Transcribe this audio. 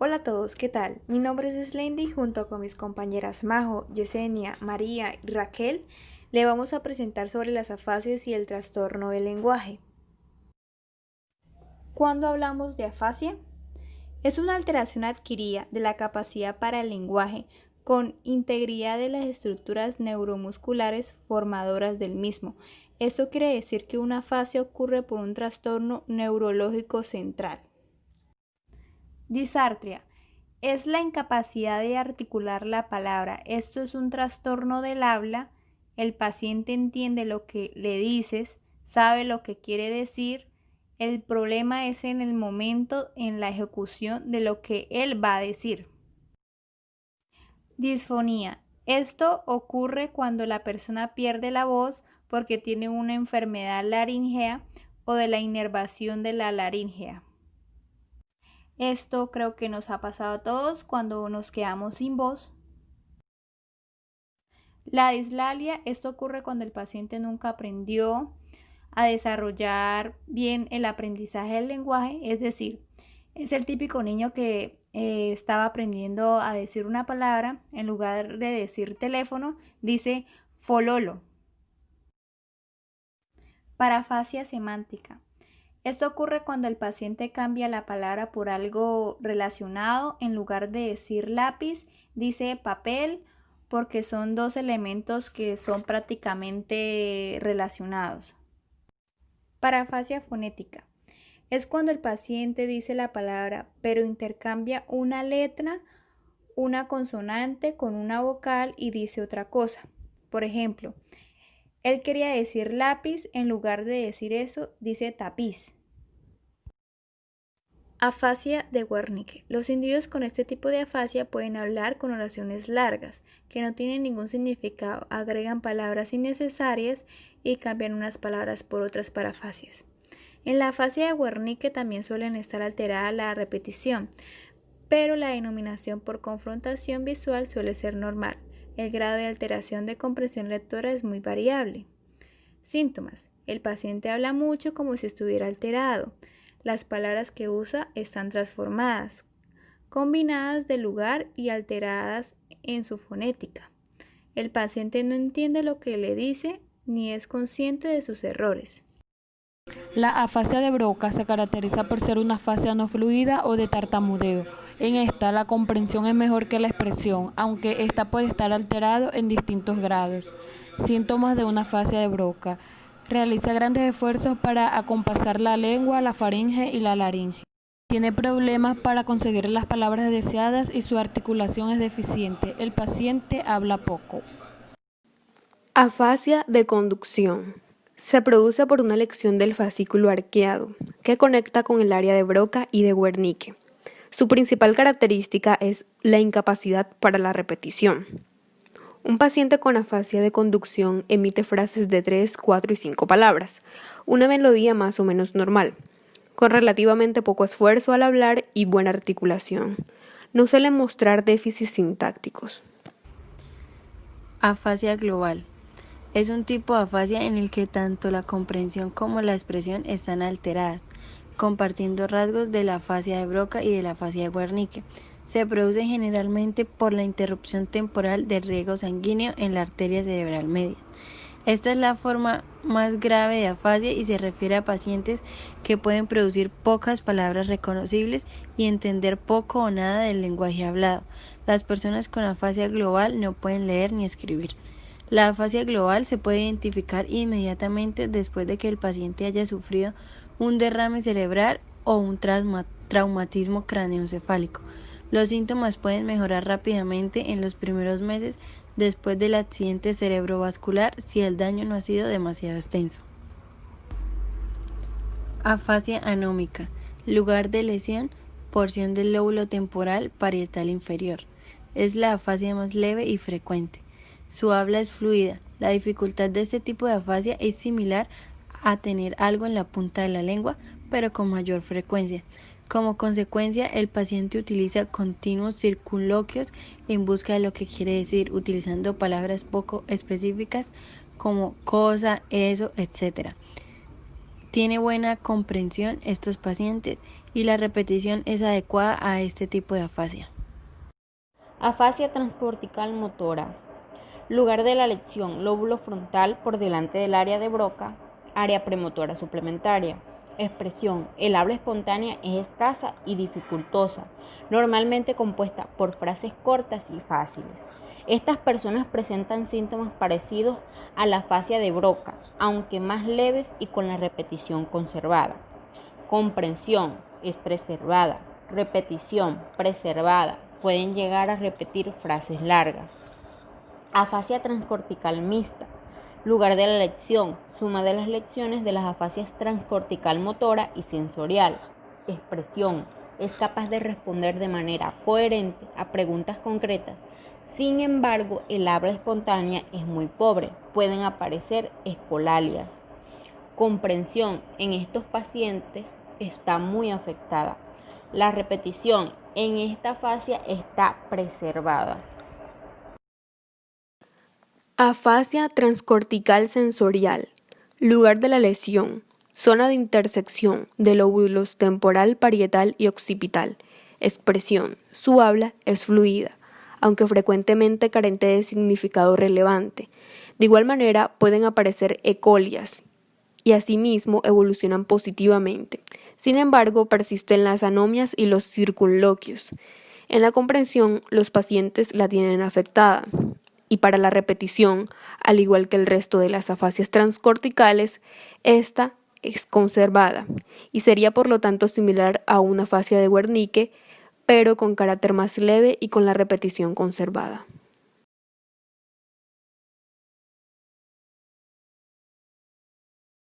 Hola a todos, ¿qué tal? Mi nombre es Slendy y junto con mis compañeras Majo, Yesenia, María y Raquel le vamos a presentar sobre las afasias y el trastorno del lenguaje. Cuando hablamos de afasia, es una alteración adquirida de la capacidad para el lenguaje con integridad de las estructuras neuromusculares formadoras del mismo. Esto quiere decir que una afasia ocurre por un trastorno neurológico central. Disartria es la incapacidad de articular la palabra. Esto es un trastorno del habla. El paciente entiende lo que le dices, sabe lo que quiere decir. El problema es en el momento, en la ejecución de lo que él va a decir. Disfonía. Esto ocurre cuando la persona pierde la voz porque tiene una enfermedad laríngea o de la inervación de la laríngea. Esto creo que nos ha pasado a todos cuando nos quedamos sin voz. La dislalia, esto ocurre cuando el paciente nunca aprendió a desarrollar bien el aprendizaje del lenguaje, es decir, es el típico niño que estaba aprendiendo a decir una palabra, en lugar de decir teléfono, dice fololo. Parafasia semántica. Esto ocurre cuando el paciente cambia la palabra por algo relacionado, en lugar de decir lápiz, dice papel, porque son dos elementos que son prácticamente relacionados. Parafasia fonética. Es cuando el paciente dice la palabra, pero intercambia una letra, una consonante con una vocal y dice otra cosa. Por ejemplo, él quería decir lápiz, en lugar de decir eso, dice tapiz. Afasia de Wernicke. Los individuos con este tipo de afasia pueden hablar con oraciones largas, que no tienen ningún significado, agregan palabras innecesarias y cambian unas palabras por otras parafasias. En la afasia de Wernicke también suelen estar alterada la repetición, pero la denominación por confrontación visual suele ser normal. El grado de alteración de comprensión lectora es muy variable. Síntomas. El paciente habla mucho como si estuviera alterado. Las palabras que usa están transformadas, combinadas de lugar y alteradas en su fonética. El paciente no entiende lo que le dice ni es consciente de sus errores. La afasia de Broca se caracteriza por ser una afasia no fluida o de tartamudeo. En esta, la comprensión es mejor que la expresión, aunque esta puede estar alterado en distintos grados. Síntomas de una afasia de Broca. Realiza grandes esfuerzos para acompasar la lengua, la faringe y la laringe. Tiene problemas para conseguir las palabras deseadas y su articulación es deficiente. El paciente habla poco. Afasia de conducción. Se produce por una lección del fascículo arqueado, que conecta con el área de Broca y de Wernicke. Su principal característica es la incapacidad para la repetición. Un paciente con afasia de conducción emite frases de 3, 4 y 5 palabras, una melodía más o menos normal, con relativamente poco esfuerzo al hablar y buena articulación. No suelen mostrar déficits sintácticos. Afasia global. Es un tipo de afasia en el que tanto la comprensión como la expresión están alteradas, compartiendo rasgos de la afasia de Broca y de la afasia de Wernicke. Se produce generalmente por la interrupción temporal del riego sanguíneo en la arteria cerebral media. Esta es la forma más grave de afasia y se refiere a pacientes que pueden producir pocas palabras reconocibles y entender poco o nada del lenguaje hablado. Las personas con afasia global no pueden leer ni escribir. La afasia global se puede identificar inmediatamente después de que el paciente haya sufrido un derrame cerebral o un traumatismo craneoencefálico. Los síntomas pueden mejorar rápidamente en los primeros meses después del accidente cerebrovascular si el daño no ha sido demasiado extenso. Afasia anómica. Lugar de lesión, porción del lóbulo temporal parietal inferior. Es la afasia más leve y frecuente. Su habla es fluida. La dificultad de este tipo de afasia es similar a tener algo en la punta de la lengua, pero con mayor frecuencia. Como consecuencia, el paciente utiliza continuos circunloquios en busca de lo que quiere decir, utilizando palabras poco específicas como cosa, eso, etc. Tiene buena comprensión estos pacientes y la repetición es adecuada a este tipo de afasia. Afasia transcortical motora. Lugar de la lección: lóbulo frontal por delante del área de Broca, área premotora suplementaria. Expresión: el habla espontánea es escasa y dificultosa, normalmente compuesta por frases cortas y fáciles. Estas personas presentan síntomas parecidos a la afasia de Broca, aunque más leves y con la repetición conservada. Comprensión: es preservada. Repetición: preservada. Pueden llegar a repetir frases largas. Afasia transcortical mixta. Lugar de la lección: suma de las lecciones de las afasias transcortical motora y sensorial. Expresión: es capaz de responder de manera coherente a preguntas concretas. Sin embargo, el habla espontánea es muy pobre. Pueden aparecer escolalias. Comprensión: en estos pacientes está muy afectada. La repetición en esta afasia está preservada. Afasia transcortical sensorial. Lugar de la lesión: zona de intersección de lóbulos temporal, parietal y occipital. Expresión: su habla es fluida, aunque frecuentemente carente de significado relevante. De igual manera, pueden aparecer ecolias y asimismo evolucionan positivamente. Sin embargo, persisten las anomias y los circunloquios. En la comprensión, los pacientes la tienen afectada. Y para la repetición, al igual que el resto de las afasias transcorticales, esta es conservada y sería por lo tanto similar a una afasia de Wernicke, pero con carácter más leve y con la repetición conservada.